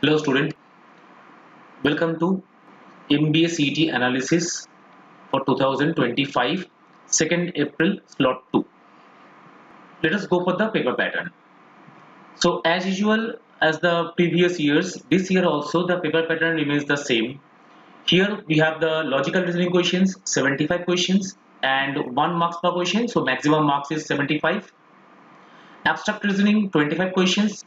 Hello student, welcome to MBA CET analysis for 2025, 2nd April slot 2. Let us go for the paper pattern. So as usual as the previous years, this year also the paper pattern remains the same. Here we have the logical reasoning questions, 75 questions and 1 marks per question, so maximum marks is 75. Abstract reasoning 25 questions,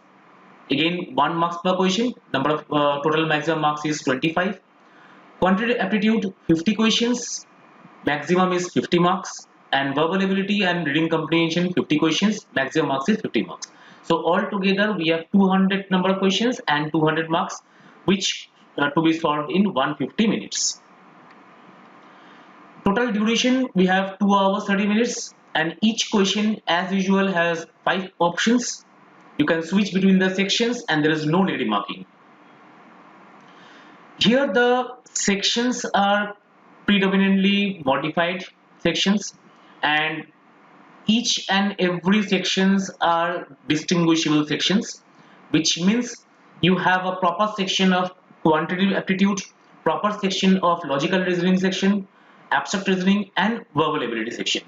again 1 marks per question, number of total maximum marks is 25. Quantitative aptitude 50 questions, maximum is 50 marks, and verbal ability and reading comprehension 50 questions, maximum marks is 50 marks. So altogether we have 200 number of questions and 200 marks, which to be solved in 150 minutes. Total duration we have 2 hours 30 minutes, and each question as usual has 5 options. You can switch between the sections and there is no negative marking. Here the sections are predominantly modified sections, and each and every sections are distinguishable sections, which means you have a proper section of quantitative aptitude, proper section of logical reasoning section, abstract reasoning and verbal ability section.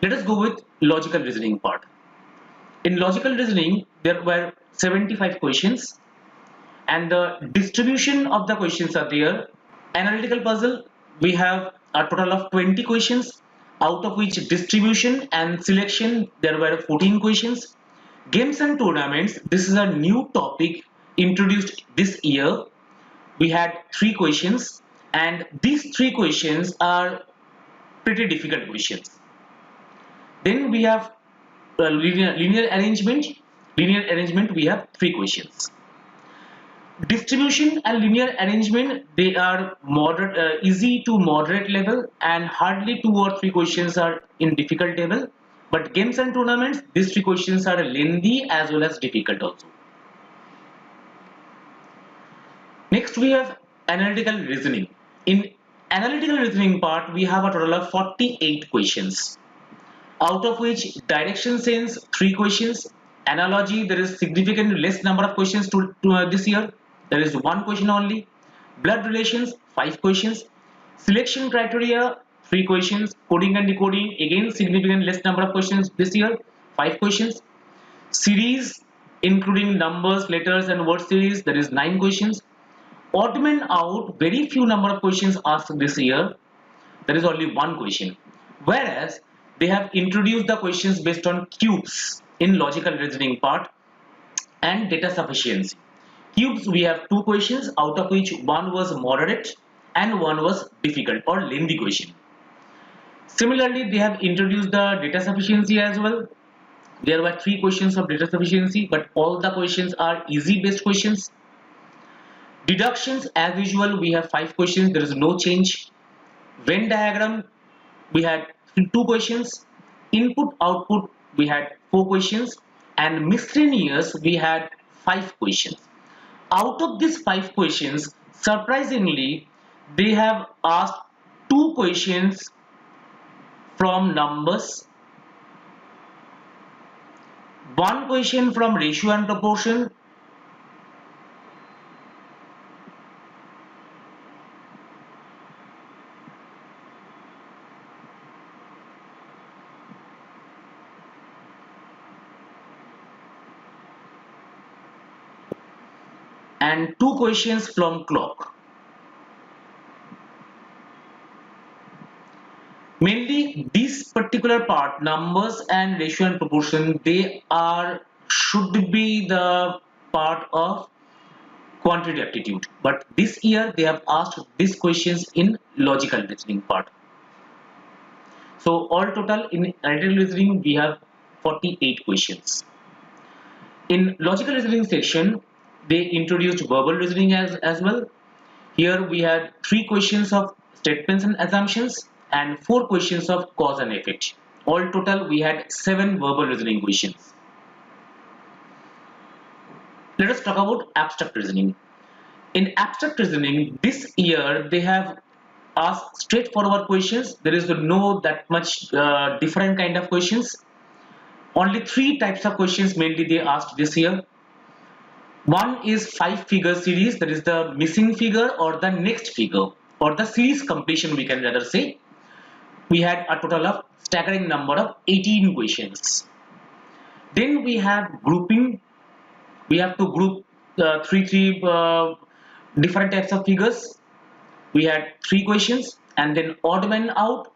Let us go with logical reasoning part. In logical reasoning there were 75 questions, and the distribution of the questions are there. Analytical puzzle, we have a total of 20 questions, out of which distribution and selection there were 14 questions. Games and tournaments, this is a new topic introduced this year. We had 3 questions, and these 3 questions are pretty difficult questions. Then we have linear arrangement. Linear arrangement we have 3 questions. Distribution and linear arrangement, they are moderate, easy to moderate level, and hardly 2 or 3 questions are in difficult level. But games and tournaments, these 3 questions are lengthy as well as difficult also. Next we have analytical reasoning. In analytical reasoning part we have a total of 48 questions, out of which direction sense 3 questions, analogy there is significantly less number of questions to this year. There is 1 question only. Blood relations 5 questions. Selection criteria 3 questions. Coding and decoding again significant less number of questions this year, 5 questions. Series including numbers, letters and word series, there is 9 questions. Odd man out, very few number of questions asked this year, there is only 1 question. Whereas they have introduced the questions based on cubes in logical reasoning part and data sufficiency. Cubes we have 2 questions, out of which 1 was moderate and 1 was difficult or lengthy question. Similarly, they have introduced the data sufficiency as well. There were 3 questions of data sufficiency, but all the questions are easy based questions. Deductions as usual we have 5 questions, there is no change. Venn diagram we had 2 questions. Input output we had 4 questions, and miscellaneous we had 5 questions. Out of these 5 questions, surprisingly, they have asked 2 questions from numbers, 1 question from ratio and proportion, and 2 questions from clock. Mainly this particular part, numbers and ratio and proportion, they should be the part of quantitative aptitude, but this year they have asked these questions in logical reasoning part. So all total in analytical reasoning we have 48 questions. In logical reasoning section they introduced verbal reasoning as well. Here we had 3 questions of statements and assumptions and 4 questions of cause and effect. All total we had 7 verbal reasoning questions. Let us talk about abstract reasoning. In abstract reasoning this year they have asked straightforward questions. There is no that much different kind of questions. Only 3 types of questions mainly they asked this year. One is 5-figure series, that is the missing figure or the next figure, or the series completion we can rather say. We had a total of staggering number of 18 questions. Then we have grouping. We have to group three different types of figures. We had 3 questions, and then odd one out.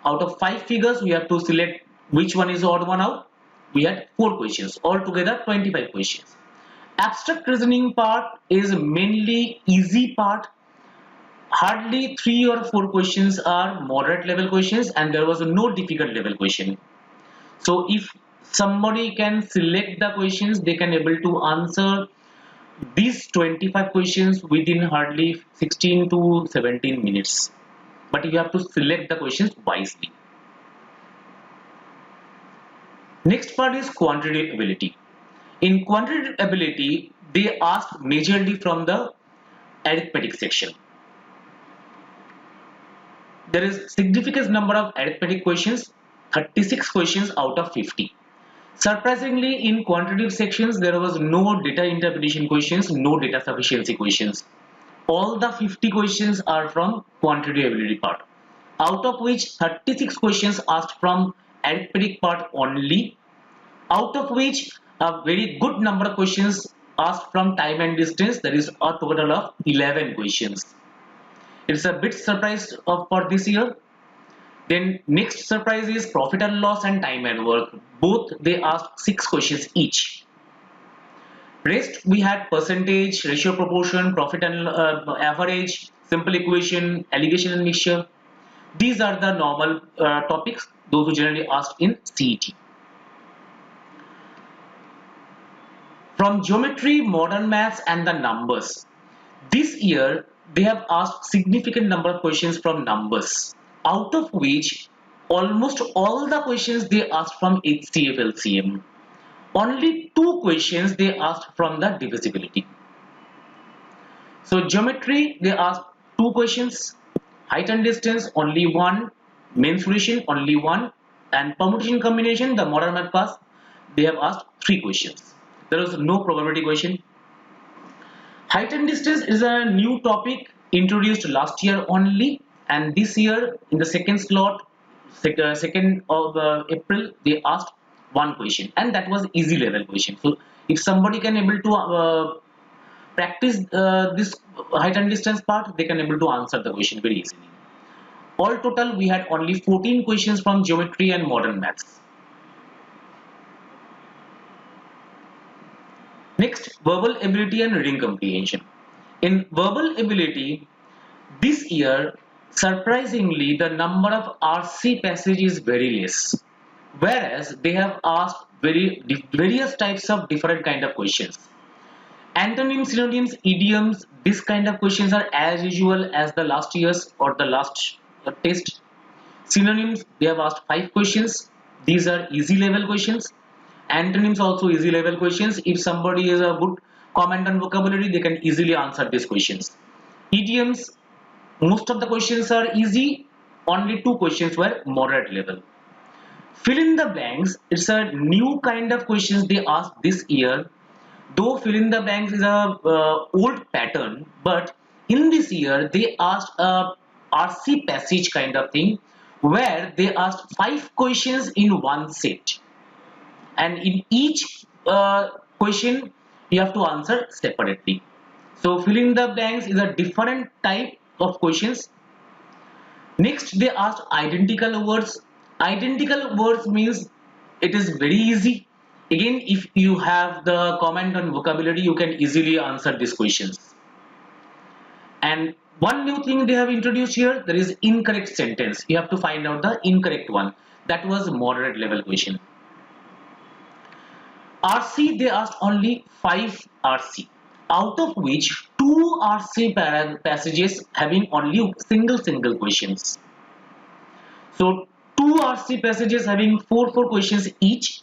Out of 5 figures, we have to select which one is odd one out. We had 4 questions, altogether 25 questions. Abstract reasoning part is mainly easy part. Hardly 3 or 4 questions are moderate level questions, and there was no difficult level question. So if somebody can select the questions, they can able to answer these 25 questions within hardly 16 to 17 minutes. But you have to select the questions wisely. Next part is quantitative ability. In quantitative ability, they asked majorly from the arithmetic section. There is significant number of arithmetic questions, 36 questions out of 50. Surprisingly, in quantitative sections, there was no data interpretation questions, no data sufficiency questions. All the 50 questions are from quantitative ability part, out of which 36 questions asked from arithmetic part only, out of which a very good number of questions asked from time and distance, that is a total of 11 questions. It's a bit surprise for this year. Then next surprise is profit and loss and time and work. Both they asked 6 questions each. Rest we had percentage, ratio proportion, profit and average, simple equation, allegation and mixture. These are the normal topics, those who generally asked in CET. From geometry, modern maths and the numbers. This year they have asked significant number of questions from numbers, out of which almost all the questions they asked from HCF LCM. Only 2 questions they asked from the divisibility. So geometry they asked 2 questions, height and distance only 1, mensuration only 1, and permutation combination, the modern math class, they have asked 3 questions. There was no probability question. Height and distance is a new topic introduced last year only, and this year in the second slot, 2nd of April, they asked 1 question, and that was easy level question. So if somebody can able to practice this height and distance part, they can able to answer the question very easily. All total, we had only 14 questions from geometry and modern maths. Next, verbal ability and reading comprehension. In verbal ability, this year, surprisingly, the number of RC passages is very less, whereas they have asked various types of different kind of questions. Antonyms, synonyms, idioms, this kind of questions are as usual as the last year's or the last test. Synonyms, they have asked 5 questions. These are easy level questions. Antonyms also easy level questions. If somebody is a good comment on vocabulary, they can easily answer these questions. Idioms, most of the questions are easy. Only 2 questions were moderate level. Fill in the blanks, it's a new kind of questions they asked this year. Though fill in the blanks is a old pattern, but in this year they asked a RC passage kind of thing, where they asked 5 questions in one set, and in each question you have to answer separately. So fill in the blanks is a different type of questions. Next, they asked identical words. Identical words means it is very easy. Again, if you have the comment on vocabulary, you can easily answer these questions. And one new thing they have introduced here, there is incorrect sentence. You have to find out the incorrect one. That was moderate level question. RC, they asked only 5 RC, out of which 2 RC passages having only single questions. So 2 RC passages having 4 questions each,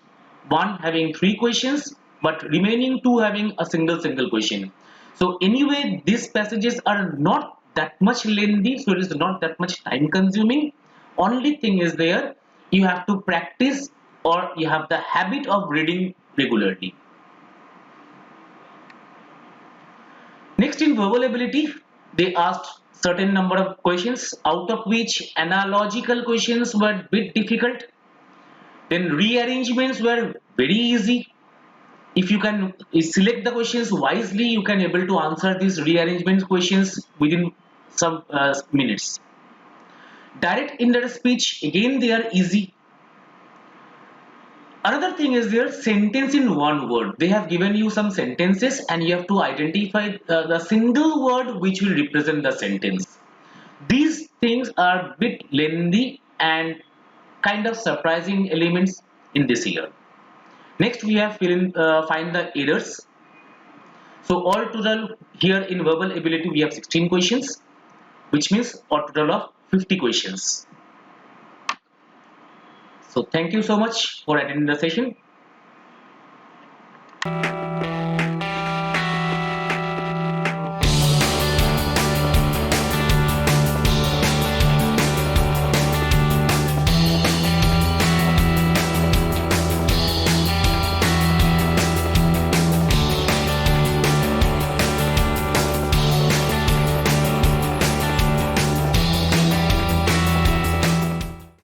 one having 3 questions, but remaining 2 having a single question. So anyway, these passages are not that much lengthy, so it is not that much time consuming. Only thing is there, you have to practice or you have the habit of reading regularly. Next, in verbal ability, they asked certain number of questions, out of which analogical questions were a bit difficult. Then rearrangements were very easy. If you can select the questions wisely, you can able to answer these rearrangement questions within some minutes. Direct indirect speech, again they are easy. Another thing is their sentence in one word. They have given you some sentences and you have to identify the single word which will represent the sentence. These things are a bit lengthy and kind of surprising elements in this year. Next, we have find the errors. So all total here in verbal ability we have 16 questions, which means a total of 50 questions. So thank you so much for attending the session.